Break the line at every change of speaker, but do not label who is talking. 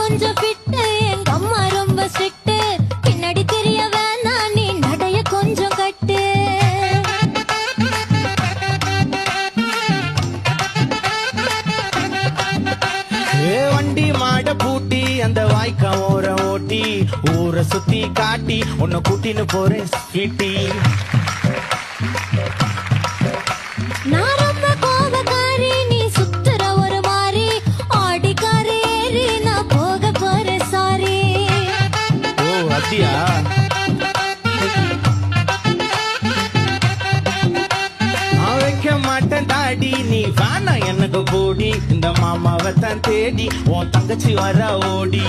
கொஞ்சம் ஃபிட்டு எங்க அம்மா ரொம்ப ஸ்ட்ரிக்ட் பின்னாடி தெரிய வேணாம் நீ நடைய கொஞ்சம் கட்டு
வண்டி மாட பூட்டி அந்த வாய்க்கா ஓர ஓட்டி ஊரை சுத்தி காட்டி உன்னை கூட்டின்னு போறேன் ஸ்வீட்டி.
நான் ரொம்ப கோபக்காரி நீ சுத்துற ஒரு மாதிரி ஆடிக்காரி ஏறி நான் போக போறேன் சாரி.
ஓ அப்படியா? நான் வைக்க மாட்டேன் தாடி நீ வேணா எனக்கு போடி இந்த மாமாவை தான் தேடி உன் தங்கச்சி வர ஓடி.